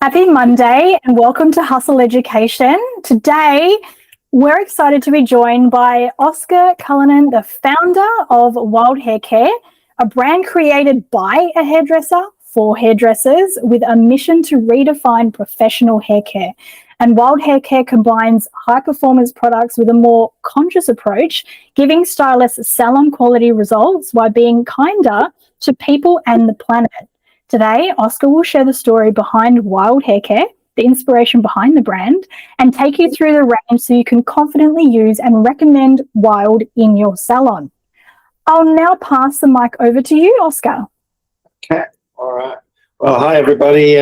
Happy Monday and welcome to HUSL Education. Today, we're excited to be joined by Oscar Cullinan, the founder of Wilde Haircare, a brand created by a hairdresser for hairdressers with a mission to redefine professional haircare. And Wilde Haircare combines high-performance products with a more conscious approach, giving stylists salon quality results while being kinder to people and the planet. Today, Oscar will share the story behind Wilde Haircare, the inspiration behind the brand, and take you through the range so you can confidently use and recommend Wilde in your salon. I'll now pass the mic over to you, Oscar. Okay, all right. Well, hi, everybody.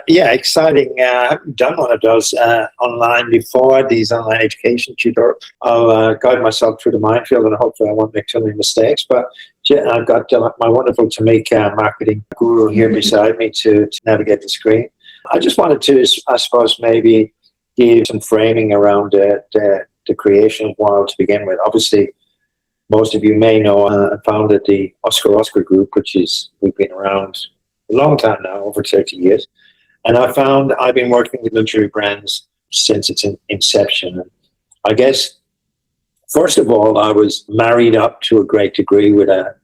Exciting. I haven't done one of those online before, these online education tutors. I'll guide myself through the minefield and hopefully I won't make too many mistakes. But I've got my wonderful Tamika marketing guru here beside me to navigate the screen. I just wanted to, I suppose, maybe give some framing around the creation of Wilde to begin with. Obviously, most of you may know I founded the Oscar Oscar group, we've been around a long time now, over 30 years. And I found I've been working with luxury brands since its inception. And I guess, first of all, I was married up to a great degree with a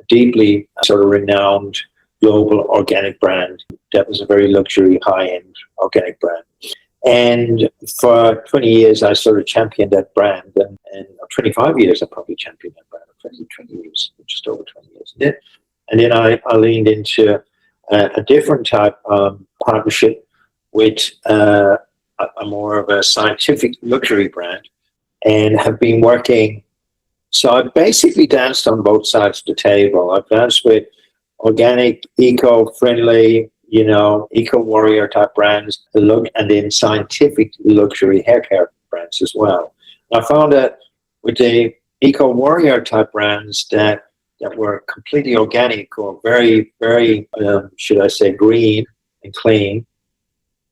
deeply sort of renowned global organic brand that was a very luxury, high-end organic brand. And for 20 years, I sort of championed that brand. And 25 years, I probably championed that brand. 20 years, just over 20 years. And then I leaned into a different type of partnership with a more of a scientific luxury brand, and have been working. So I've basically danced on both sides of the table. I've danced with organic, eco-friendly, eco-warrior type brands, and then scientific luxury hair care brands as well. I found that with the eco-warrior type brands that were completely organic or very, very, should I say, green and clean,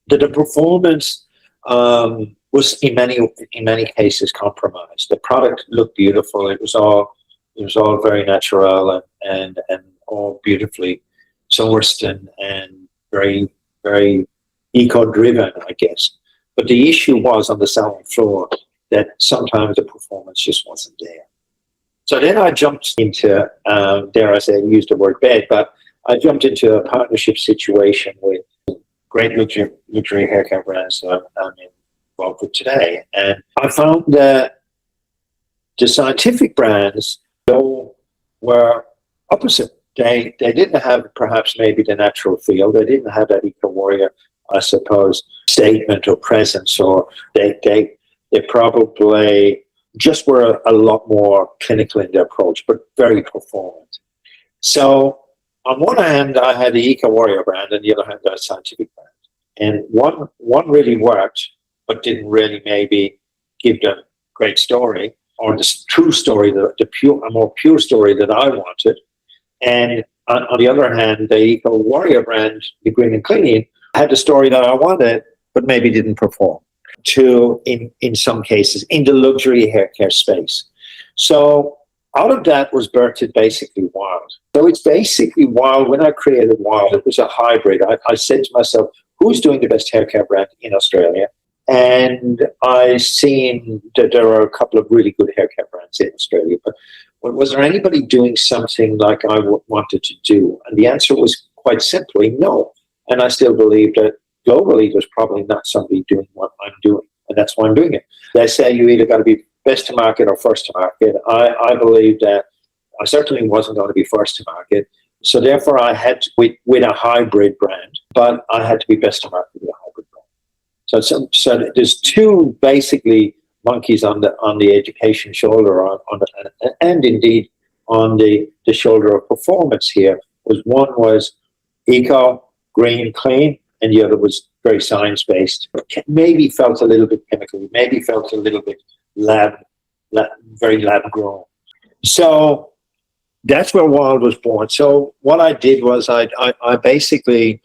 that the performance was in many cases compromised. The product looked beautiful. It was all very natural and all beautifully sourced and very, very eco-driven, I guess. But the issue was on the salon floor that sometimes the performance just wasn't there. So then I jumped into, dare I say, use the word bed, but I jumped into a partnership situation with great luxury hair care brands that I'm involved with today. And I found that the scientific brands, though, were opposite. They didn't have perhaps maybe the natural feel. They didn't have that eco-warrior, I suppose, statement or presence, or they probably just were a lot more clinical in their approach, but very performant. So on one hand, I had the eco-warrior brand, and the other hand, the scientific brand. And one really worked, but didn't really maybe give the great story or the true story, a more pure story that I wanted. And on the other hand, the eco-warrior brand, the green and clean, had the story that I wanted, but maybe didn't perform in some cases in the luxury hair care space. So out of that was birthed basically Wilde. So it's basically Wilde. When I created Wilde, it was a hybrid. I said to myself, who's doing the best hair care brand in Australia? And I seen that there are a couple of really good hair care brands in Australia, but was there anybody doing something like I wanted to do? And the answer was quite simply no. And I still believe that globally, there's probably not somebody doing what I'm doing, and that's why I'm doing it. They say you either got to be best to market or first to market. I believe that I certainly wasn't going to be first to market, so therefore I had to, with a hybrid brand, but I had to be best to market with a hybrid brand. So there's two basically monkeys on the education shoulder, and indeed on the shoulder of performance here. One was eco, green, clean, and the other was very science-based. Maybe felt a little bit chemical, maybe felt a little bit very lab-grown. So that's where Wilde was born. So what I did was I basically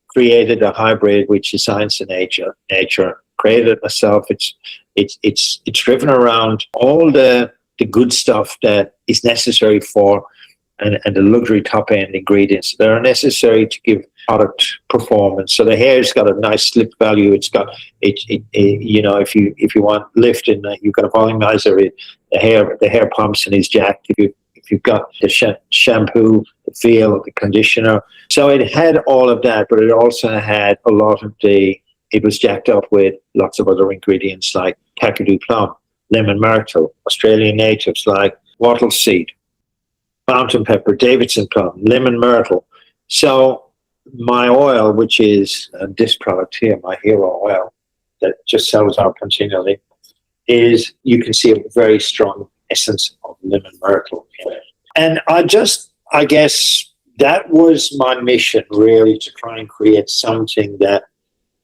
created a hybrid, which is science and nature. Created it myself. It's driven around all the good stuff that is necessary for and the luxury top-end ingredients that are necessary to give product performance. So the hair's got a nice slip value. It's got you know, if you want lift in that, you've got a volumizer. The hair pumps and is jacked. If you've got the shampoo, the feel, the conditioner. So it had all of that, but it also had a lot of it was jacked up with lots of other ingredients like kakadu plum, lemon myrtle, Australian natives like wattle seed, mountain pepper, Davidson plum, lemon myrtle. So my oil, which is this product here, my hero oil, that just sells out continually, is, you can see a very strong essence of lemon myrtle in it. And I guess that was my mission, really, to try and create something that,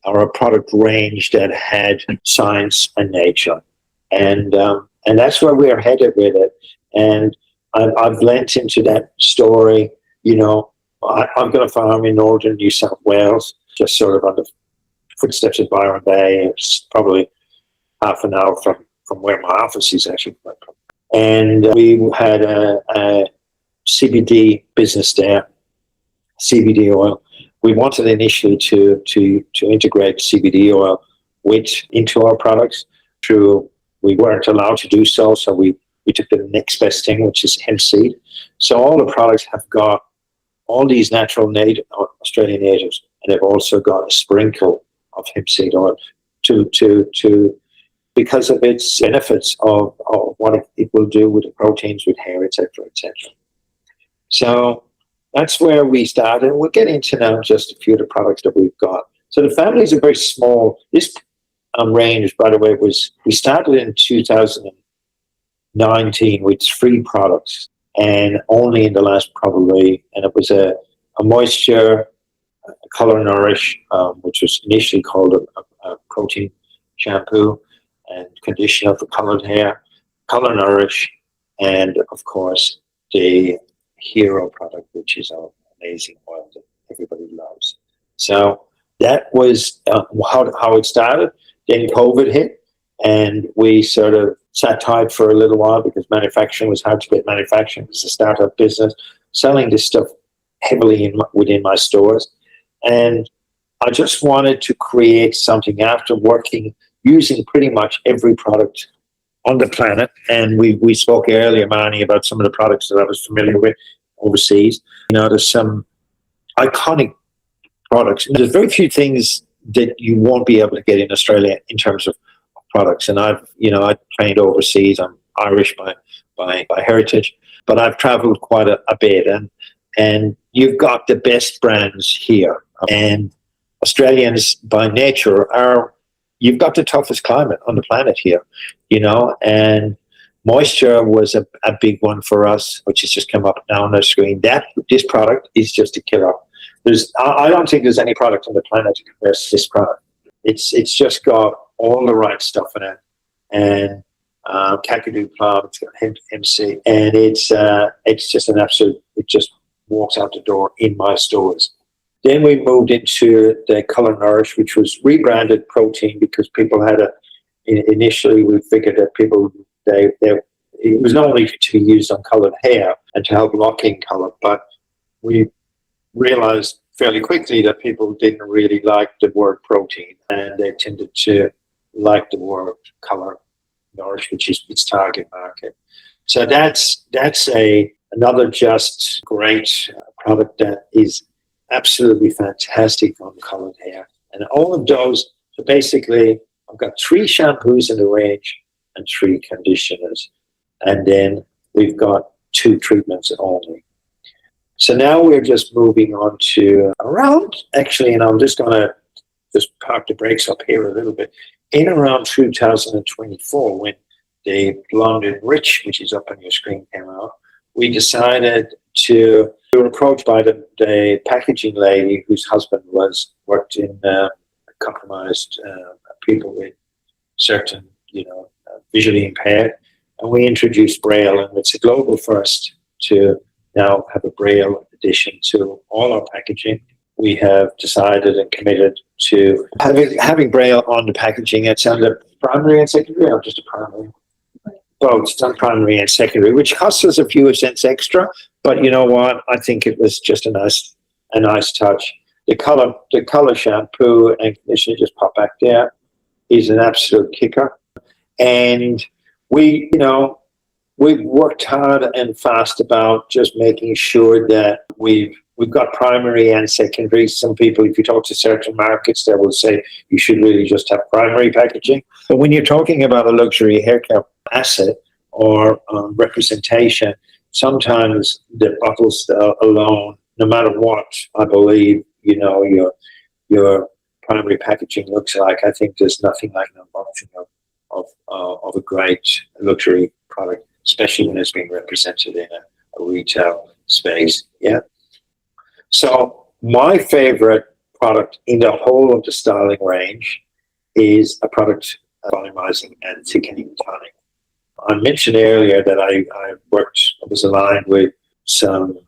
or a product range that had science and nature. And that's where we're headed with it. And I've lent into that story. You know, I've got a farm in northern New South Wales, just sort of on the footsteps of Byron Bay. It's probably half an hour from where my office is, actually. And we had a CBD business there, CBD oil. We wanted initially to integrate CBD oil into our products. We weren't allowed to do so, so we took the next best thing, which is hemp seed. So all the products have got all these natural Australian natives, and they've also got a sprinkle of hemp seed oil because of its benefits of what it will do with the proteins, with hair, etc., etc. So that's where we started. We'll get into now just a few of the products that we've got. So the families are very small. This range, by the way, we started in 2019 with 3 products, and only in the last and it was a moisture, a Color Nourish, which was initially called a protein shampoo and conditioner for colored hair, Color Nourish, and of course the hero product, which is our amazing oil that everybody loves. So that was how it started. Then COVID hit, and we sort of sat tight for a little while because manufacturing was hard to get manufacturing. It was a startup business, selling this stuff heavily within my stores. And I just wanted to create something after using pretty much every product on the planet. And we spoke earlier, Marnie, about some of the products that I was familiar with overseas. You know, there's some iconic products. There's very few things that you won't be able to get in Australia in terms of products. And I trained overseas. I'm Irish by heritage, but I've traveled quite a bit. And you've got the best brands here. And Australians by nature you've got the toughest climate on the planet here, you know, and moisture was a big one for us, which has just come up now on the screen. This product is just a killer. I don't think there's any product on the planet that compares to this product. It's just got all the right stuff in it, and kakadu plum, it's got hemp seed, and it's just an absolute. It just walks out the door in my stores. Then we moved into the Color Nourish, which was rebranded protein because people had initially we figured that people it was not only to be used on colored hair and to help lock in color, but we realized fairly quickly that people didn't really like the word protein, and they tended to like the word Color Nourish, which is its target market. So that's another just great product that is absolutely fantastic on colored hair. And all of those, so basically I've got 3 shampoos in the range and 3 conditioners, and then we've got 2 treatments only. So now we're just moving on to and I'm just going to just park the brakes up here a little bit. In around 2024, when the Blonde and Rich, which is up on your screen, came out, we decided we were approached by the packaging lady whose husband worked in compromised people with certain, visually impaired. And we introduced Braille, and it's a global first to now have a Braille addition to all our packaging. We have decided and committed to having Braille on the packaging. It's under primary and secondary, or just a primary? Both. It's on primary and secondary, which costs us a few cents extra. But you know what? I think it was just a nice touch. The color shampoo and conditioner, just pop back there, is an absolute kicker. And we've worked hard and fast about just making sure that we've got primary and secondary. Some people, if you talk to certain markets, they will say you should really just have primary packaging. But when you're talking about a luxury haircare asset or representation, sometimes the bottles alone, no matter what, I believe, your primary packaging looks like. I think there's nothing like an unboxing of a great luxury product, especially when it's being represented in a retail space. Yeah. So my favorite product in the whole of the styling range is a product volumizing and thickening tonic. I mentioned earlier that I was aligned with some,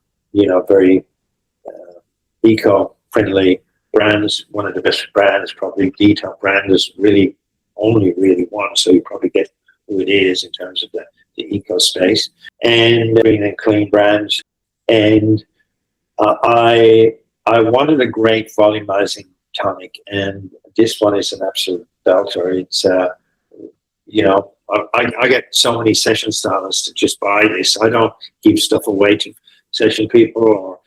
very eco-friendly brands. One of the best brands, probably Detail brand, is really only really one, so you probably get who it is in terms of the eco space, and green and clean brands. And I wanted a great volumizing tonic, and this one is an absolute belter. It's I get so many session stylists to just buy this. I don't give stuff away to session people or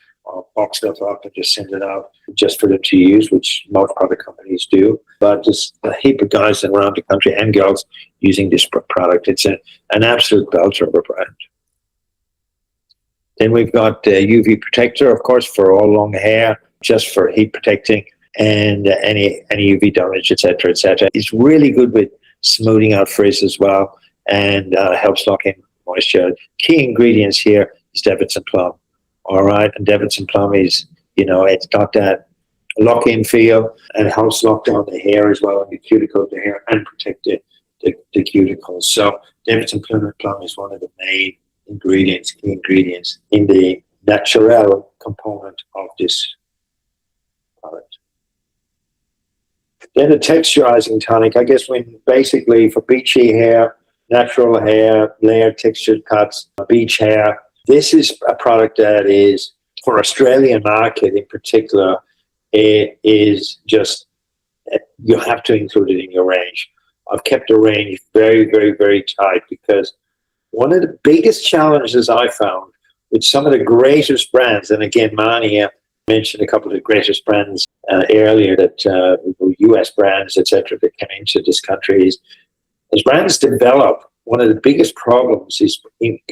box stuff up and just send it out just for them to use, which most product companies do. But there's a heap of guys around the country and girls using this product. It's an absolute belter of a brand. Then we've got the UV protector, of course, for all long hair, just for heat protecting and any UV damage, etc., etc. It's really good with smoothing out frizz as well, and helps lock in moisture. Key ingredients here is Davidson plum. All right, and Davidson plum is, it's got that lock-in feel and helps lock down the hair as well, and the cuticle of the hair, and protect the cuticles. So Davidson plum is one of the main key ingredients in the natural component of this product. Then the texturizing tonic, I guess, when basically for beachy hair, natural hair, layered textured cuts, beach hair, this is a product that is, for Australian market in particular, it is just, you have to include it in your range. I've kept the range very, very, very tight, because one of the biggest challenges I found with some of the greatest brands, and again, Mania mentioned a couple of the greatest brands earlier, that US brands, etc., that came into this country, is as brands develop, one of the biggest problems is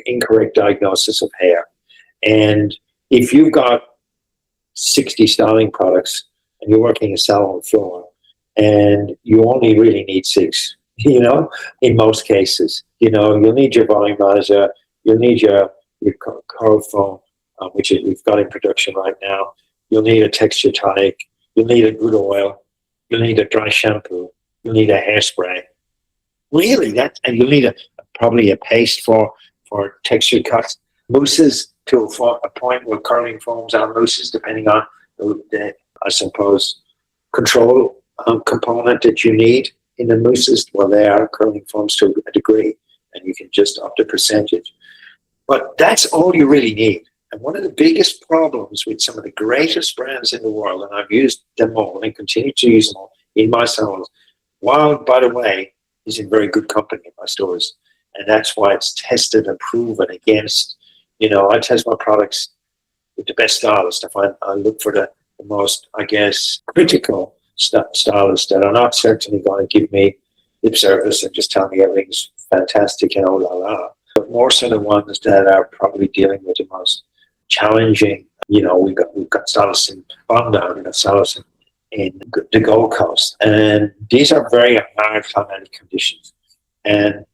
incorrect diagnosis of hair. And if you've got 60 styling products and you're working a salon floor and you only really need 6, in most cases, you'll need your volumizer, you'll need your curl foam, which we've got in production right now. You'll need a texture tonic, you'll need a good oil, you'll need a dry shampoo, you'll need a hairspray. Really, and you'll need probably a paste for textured cuts. Mousses to a point where curling foams are mousses, depending on the I suppose, control component that you need in the mousses. Well, they are curling foams to a degree, and you can just up the percentage. But that's all you really need. And one of the biggest problems with some of the greatest brands in the world, and I've used them all and continue to use them all in my salons, Wilde, by the way, is in very good company in my stores. And that's why it's tested and proven against, I test my products with the best stylist. I look for the most, I guess, critical stylists that are not certainly going to give me lip service and just tell me everything's fantastic and oh la la. But more so the ones that are probably dealing with the most challenging, we've got stylists in Bondi, we've got stylists in the Gold Coast. And these are very hard climatic conditions. And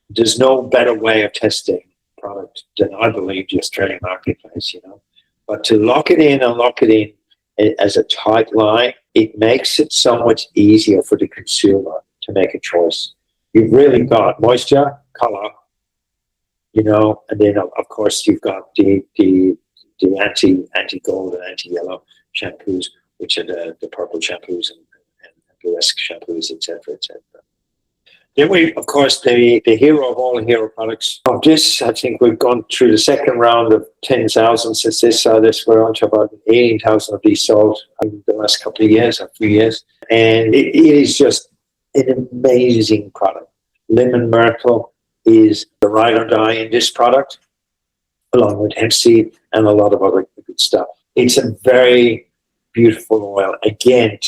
there's no better way of testing product than, I believe, the Australian marketplace, But to lock it in as a tight line, it makes it so much easier for the consumer to make a choice. You've really got moisture, color, and then of course you've got the anti-gold and anti-yellow shampoos, which are the purple shampoos and burlesque shampoos, etc., etc. Then we, of course, the hero of all hero products of this, I think we've gone through the second round of 10,000 since this. We're on to about 18,000 of these sold in the last couple of years, or 3 years. And it is just an amazing product. Lemon myrtle is the ride or die in this product, along with hemp seed and a lot of other good stuff. It's a very beautiful oil. Again,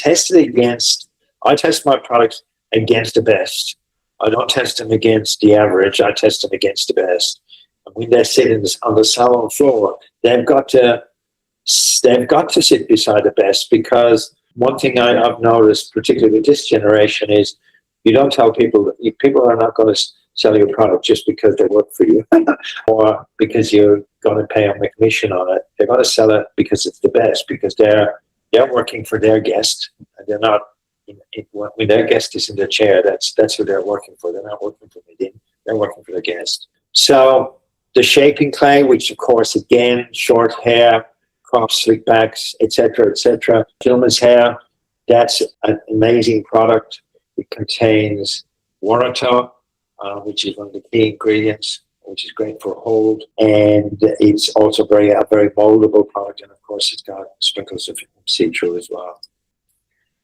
I test my products against the best. I don't test them against the average. I test them against the best. And when they're sitting on the salon floor, they've got to sit beside the best, because one thing I've noticed, particularly with this generation, is you don't tell people are not going to sell your product just because they work for you or because you're going to pay them a commission on it. They're going to sell it because it's the best, because they're working for their guest, and they're not. When their guest is in their chair, that's who they're working for. They're not working for me. They're working for the guest. So the shaping clay, which of course, again, short hair, crop slick backs, etc., etc. Gentleman's hair, that's an amazing product. It contains waratah, which is one of the key ingredients, which is great for hold, and it's also a very moldable product. And of course, it's got sprinkles of see-through as well.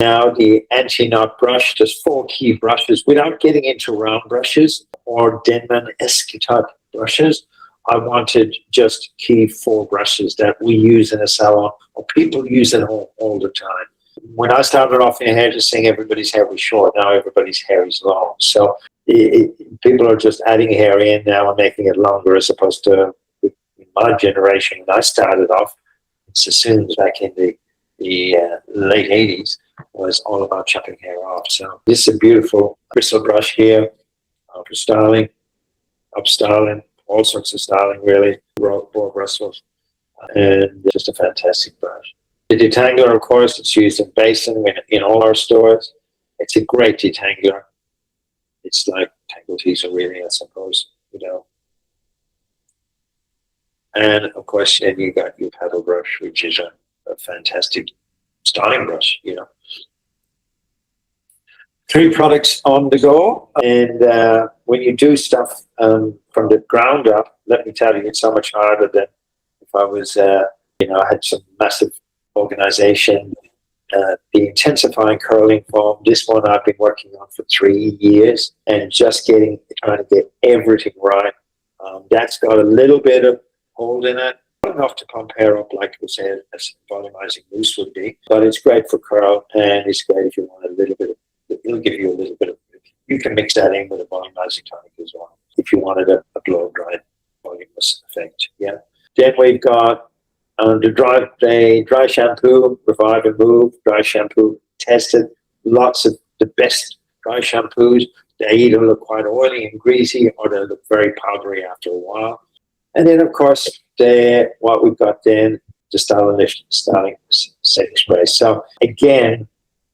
Now, the anti-knot brush, there's 4 key brushes. Without getting into round brushes or Denman-esque type brushes, I wanted just key 4 brushes that we use in a salon, or people use at home all the time. When I started off in hairdressing, everybody's hair was short. Now everybody's hair is long. So people are just adding hair in now and making it longer, as opposed to in my generation, when I started off, Sassoons back in the late 80s, was all about chopping hair off. So this is a beautiful bristle brush here for styling, up styling, all sorts of styling really, boar bristles, and just a fantastic brush. The detangler, of course, it's used in basin in all our stores. It's a great detangler. It's like tangle teaser really, I suppose, And of course, then you got your paddle brush, which is a fantastic styling brush, 3 products on the go. And when you do stuff from the ground up, let me tell you, it's so much harder than if I was, I had some massive organization. The intensifying curling foam, this one I've been working on for 3 years, and just trying to get everything right. That's got a little bit of hold in it. Not enough to pump hair up like we said a volumizing mousse would be, but it's great for curl, and it's great if you want a little bit of, it'll give you a little bit of, you can mix that in with a volumizing tonic as well if you wanted a blow dry voluminous effect. Yeah. Then we've got the dry shampoo, Revive and Move dry shampoo, tested lots of the best dry shampoos. They either look quite oily and greasy, or they look very powdery after a while. And then, of course, what we've got then, the styling setting spray. So again,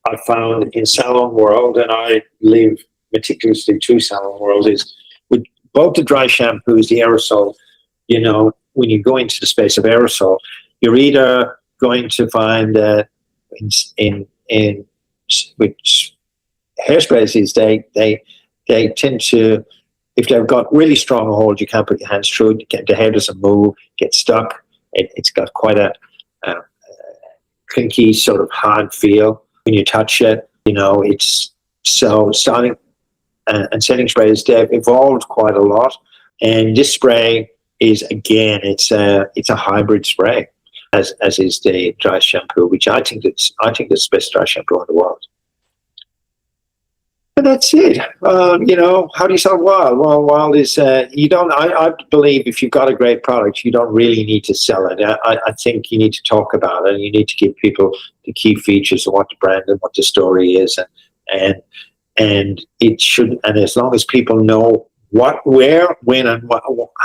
I found in salon world, and I live meticulously to salon world, is with both the dry shampoos, the aerosol, when you go into the space of aerosol, you're either going to find in which hairsprays is they tend to, if they've got really strong hold, you can't put your hands through it. The hair doesn't move, get stuck. It's got quite a clinky sort of hard feel when you touch it. It's so styling and setting sprays, they've evolved quite a lot. And this spray is, again, it's a hybrid spray, as is the dry shampoo, which I think it's the best dry shampoo in the world. And that's it. How do you sell Wilde? Well, Wilde is, I believe if you've got a great product, you don't really need to sell it. I think you need to talk about it, and you need to give people the key features of what the brand and what the story is. And it should, and as long as people know what, where, when, and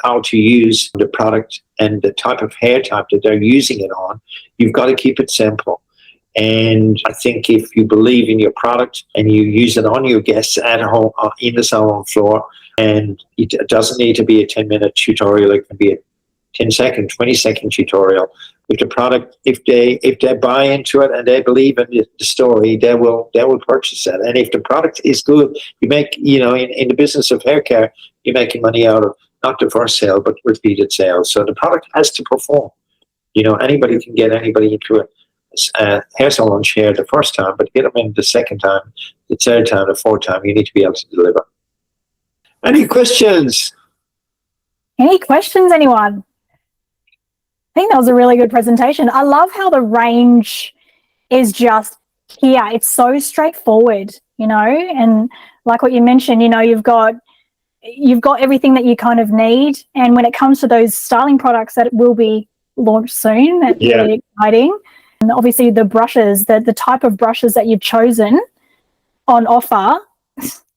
how to use the product and the type of hair type that they're using it on, you've got to keep it simple. And I think if you believe in your product and you use it on your guests at home, in the salon floor, and it doesn't need to be a 10-minute tutorial, it can be a 10-second, 20-second tutorial. If the product, if they buy into it and they believe in the story, they will purchase it. And if the product is good, you make, in the business of hair care, you're making money out of not the first sale but repeated sales. So the product has to perform. Anybody can get anybody into a hair salon chair the first time, but get them in the second time, the third time, the fourth time. You need to be able to deliver. Any questions? Any questions, anyone? I think that was a really good presentation. I love how the range is just here. It's so straightforward, and like what you mentioned, you've got everything that you kind of need. And when it comes to those styling products that will be launched soon, that's really exciting. And obviously the brushes, the type of brushes that you've chosen on offer,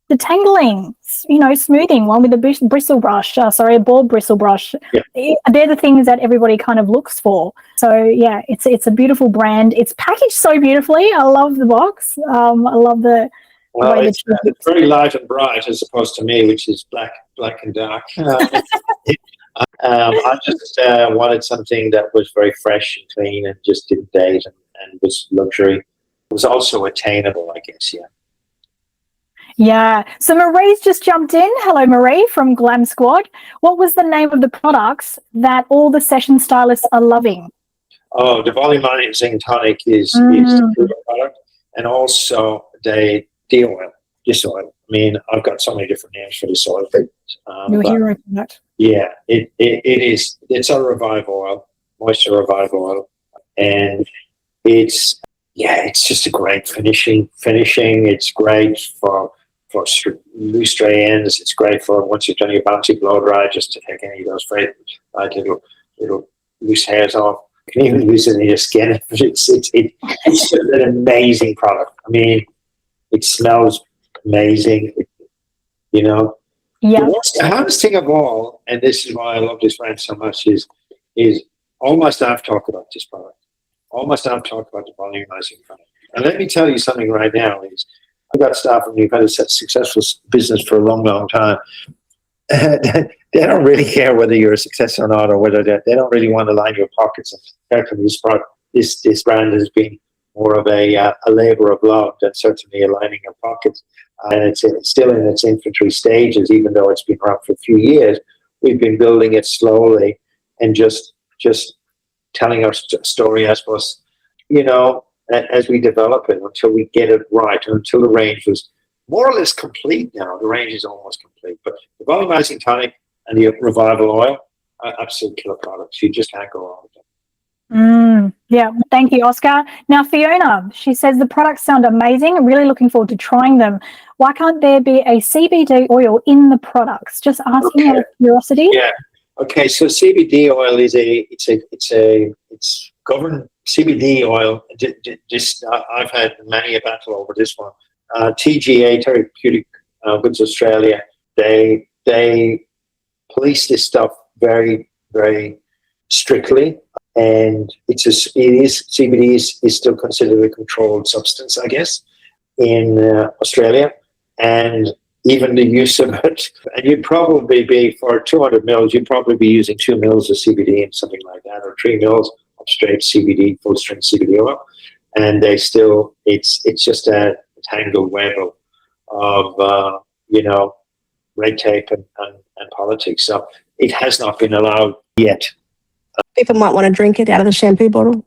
detangling, smoothing, one with a bristle brush, a ball bristle brush. Yeah. They're the things that everybody kind of looks for. So yeah, it's a beautiful brand. It's packaged so beautifully. I love the box. I love the way it's very light and bright as opposed to me, which is black and dark. I just wanted something that was very fresh and clean and just didn't date and was luxury. It was also attainable, I guess. Yeah. Yeah. So Marie's just jumped in. Hello, Marie from Glam Squad. What was the name of the products that all the session stylists are loving? Oh, the volumizing tonic is the product, and also the oil, this oil. I mean, I've got so many different names for this oil. Your hero product. Yeah, it is. It's a revive oil, moisture revive oil, and it's just a great finishing. It's great for loose stray ends. It's great for once you've done your bouncy blow dry, just to take any of those little loose hairs off. You can even use it in your skin. It's just an amazing product. I mean, it smells amazing. Yeah. The hardest thing of all, and this is why I love this brand so much, is all my staff talk about this product. All my staff talk about the volumizing product. And let me tell you something right now is I've got staff who've had a successful business for a long, long time. They don't really care whether you're a success or not, or whether they don't really want to line your pockets. And this brand has been more of a labor of love than certainly a lining of pockets. And it's still in its infantry stages, even though it's been around for a few years. We've been building it slowly and just telling our story, I suppose, as we develop it until we get it right, until the range was more or less complete now. The range is almost complete. But the volumizing tonic and the revival oil are absolute killer products. You just can't go wrong with them. Yeah, thank you, Oscar. Now, Fiona, she says the products sound amazing. I'm really looking forward to trying them. Why can't there be a CBD oil in the products? Just asking out of curiosity. Yeah. Okay. So CBD oil is it's governed. CBD oil. I've had many a battle over this one. TGA, Therapeutic Goods Australia. They police this stuff very, very strictly. And CBD is still considered a controlled substance, I guess, in Australia, and even the use of it. And you'd probably be, for 200 mils, you'd probably be using 2 mils of CBD and something like that, or 3 mils of straight CBD, full strength CBD oil. And it's just a tangled web of red tape and politics. So it has not been allowed yet. People might want to drink it out of the shampoo bottle.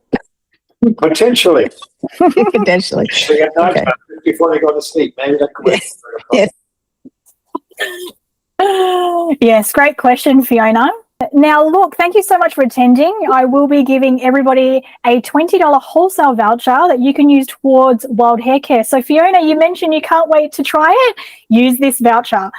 Potentially. Potentially. At night time, before they go to sleep. Maybe that could Yes. Yes, great question, Fiona. Now, look, thank you so much for attending. I will be giving everybody a $20 wholesale voucher that you can use towards Wilde Haircare. So, Fiona, you mentioned you can't wait to try it. Use this voucher.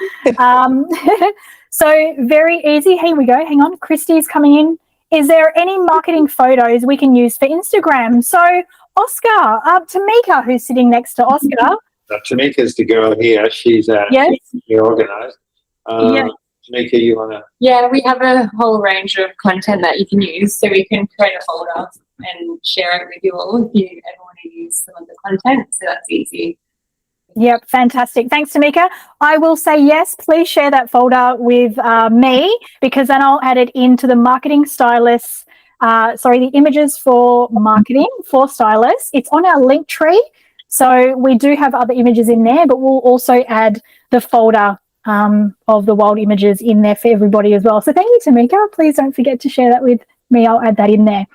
So, very easy. Here we go. Hang on. Christy's coming in. Is there any marketing photos we can use for Instagram? So, Oscar, Tamika, who's sitting next to Oscar. Tamika's the girl here. She's organised. Tamika, you want to? Yeah, we have a whole range of content that you can use. So we can create a folder and share it with you all if you ever want to use some of the content. So that's easy. Yep, fantastic. Thanks, Tamika. I will say yes, please share that folder with me, because then I'll add it into the marketing stylists, the images for marketing for stylists. It's on our link tree. So we do have other images in there, but we'll also add the folder of the Wilde images in there for everybody as well. So thank you, Tamika. Please don't forget to share that with me. I'll add that in there.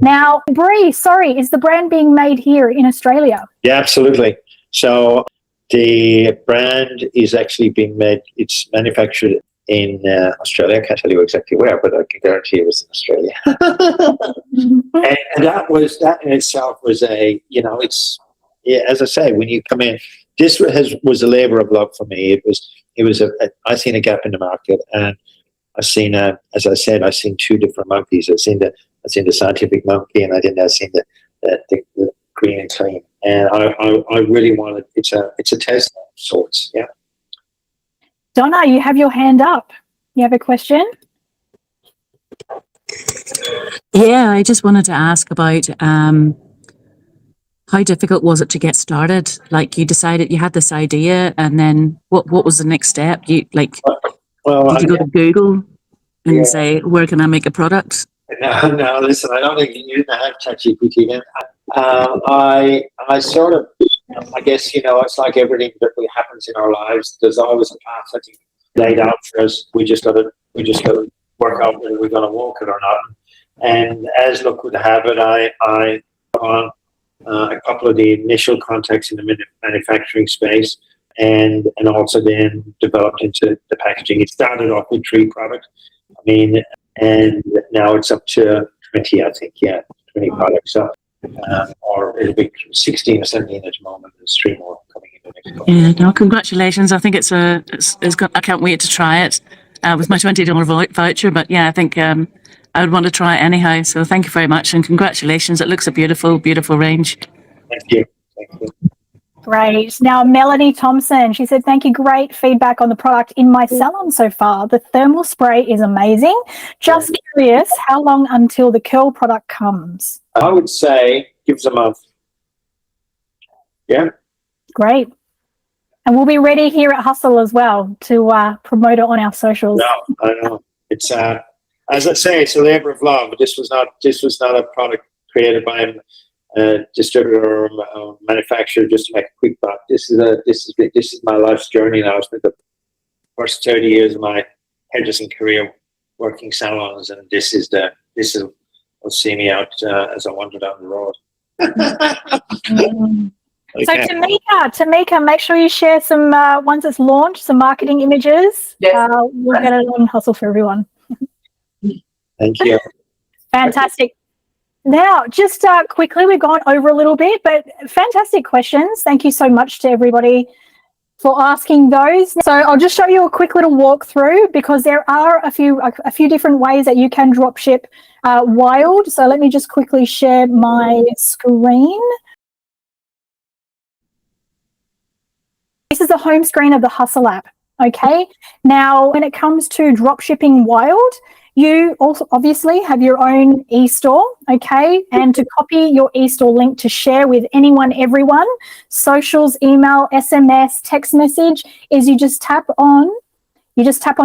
Now, Bree, sorry, is the brand being made here in Australia? Yeah, absolutely. So the brand is actually being made, it's manufactured in Australia. I can't tell you exactly where, but I can guarantee it was in Australia. and that in itself was as I say, when you come in, this was a labor of love for me. I seen a gap in the market, and I seen, as I said, I seen two different monkeys. I seen the scientific monkey, and I've seen the green and clean. And I really wanted, it's a test of sorts. Yeah. Donna, you have your hand up. You have a question? Yeah, I just wanted to ask about how difficult was it to get started? Like, you decided you had this idea, and then what was the next step? Did you go to Google and say, where can I make a product? No, listen, I don't think you didn't have ChatGPT then. I sort of, I guess, it's like everything that happens in our lives. There's always a path that you laid out for us. We just got to work out whether we're going to walk it or not. And as luck would have it, I on a couple of the initial contacts in the manufacturing space, and also then developed into the packaging. It started off with 3 products. And now it's up to 20, I think. Yeah, 20 products. So, or it'll be 16 or 17 at the moment. There's 3 more coming in the next couple. Yeah, no, congratulations. I think it's I can't wait to try it with my $20 voucher. But yeah, I think I would want to try it anyhow. So thank you very much, and congratulations. It looks a beautiful, beautiful range. Thank you. Thank you. Great. Now, Melanie Thompson, she said, thank you. Great feedback on the product in my salon so far. The thermal spray is amazing. Just curious, how long until the curl product comes? I would say give us a month. Yeah. Great. And we'll be ready here at HUSL as well to promote it on our socials. No, I know. It's as I say, it's a labor of love. This was not a product created by a distributor or manufacturer just to make a quick buck. This is my life's journey now. I spent the first 30 years of my hairdressing career working salons, and this is will see me out as I wander down the road. Okay. So Tamika, make sure you share some once it's launched, some marketing images. Yes. We'll get it on HUSL for everyone. Thank you. Fantastic. Now, just quickly, we've gone over a little bit, but fantastic questions. Thank you so much to everybody for asking those. So I'll just show you a quick little walkthrough, because there are a few different ways that you can drop ship Wilde. So let me just quickly share my screen. This is the home screen of the HUSL app. Okay. Now, when it comes to drop shipping Wilde, you also obviously have your own e-store, okay? And to copy your e-store link to share with anyone, everyone, socials, email, SMS, text message, is you just tap on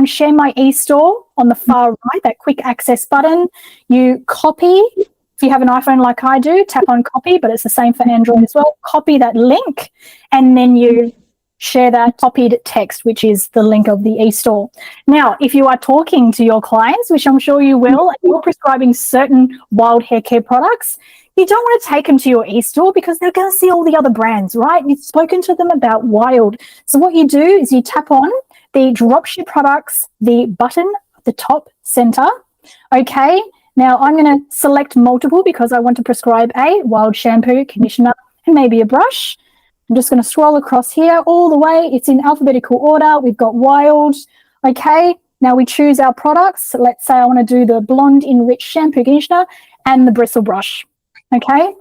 share my e-store on the far right, that quick access button. You copy, if you have an iPhone like I do, tap on copy, but it's the same for Android as well. Copy that link, and then you share that copied text, which is the link of the e-store. Now, if you are talking to your clients, which I'm sure you will, and you're prescribing certain Wilde hair care products, you don't want to take them to your e-store because they're going to see all the other brands, right? You've spoken to them about Wilde. So what you do is you tap on the dropship products, the button at the top center. Okay, now I'm going to select multiple because I want to prescribe a Wilde shampoo, conditioner, and maybe a brush. I'm just going to scroll across here all the way. It's in alphabetical order. We've got Wilde. Okay, now we choose our products. Let's say I want to do the Blonde Enriched Shampoo Conditioner and the Bristle Brush. Okay,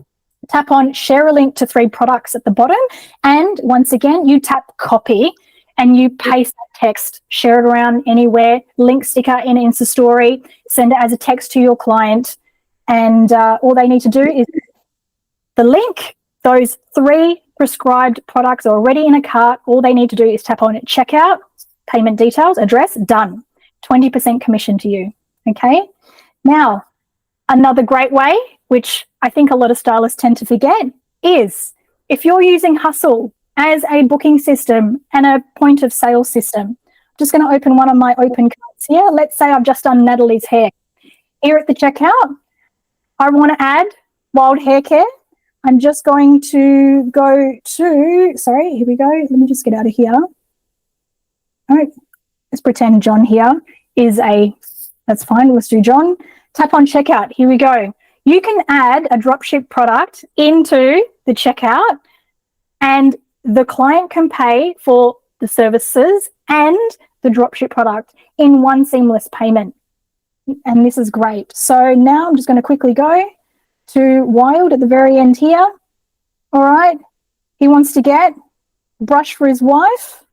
tap on share a link to 3 products at the bottom. And once again, you tap copy and you paste that text, share it around anywhere, link sticker in Insta Story, send it as a text to your client. And all they need to do is the link, those 3 prescribed products are already in a cart. All they need to do is tap on checkout, payment details, address, done. 20% commission to you. Okay. Now, another great way, which I think a lot of stylists tend to forget, is if you're using HUSL as a booking system and a point of sale system. I'm just going to open one of my open cards here. Let's say I've just done Natalie's hair. Here at the checkout, I want to add Wilde Haircare. I'm just going to go to, sorry, here we go. Let me just get out of here. All right, let's pretend John here is that's fine. Let's do John. Tap on checkout. Here we go. You can add a dropship product into the checkout and the client can pay for the services and the dropship product in one seamless payment. And this is great. So now I'm just going to quickly go to Wilde at the very end here. All right. He wants to get brush for his wife,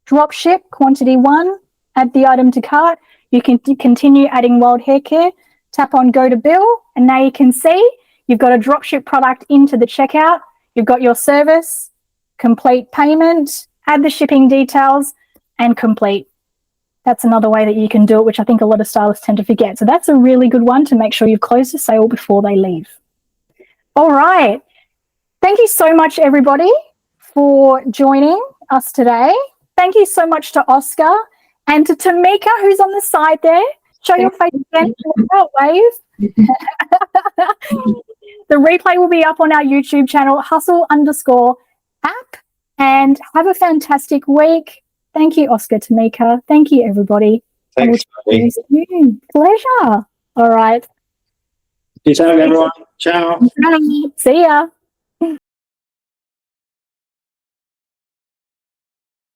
dropship, quantity 1, add the item to cart. You can continue adding Wilde Haircare, tap on go to bill, and now you can see you've got a dropship product into the checkout. You've got your service, complete payment, add the shipping details, and complete. That's another way that you can do it, which I think a lot of stylists tend to forget. So that's a really good one to make sure you've closed the sale before they leave. All right. Thank you so much, everybody, for joining us today. Thank you so much to Oscar and to Tamika, who's on the side there. Show your face again. Wave. The replay will be up on our YouTube channel, HUSL_app. And have a fantastic week. Thank you, Oscar, Tamika. Thank you, everybody. Thanks, buddy. Pleasure. All right. Peace out, everyone. Ciao. See ya.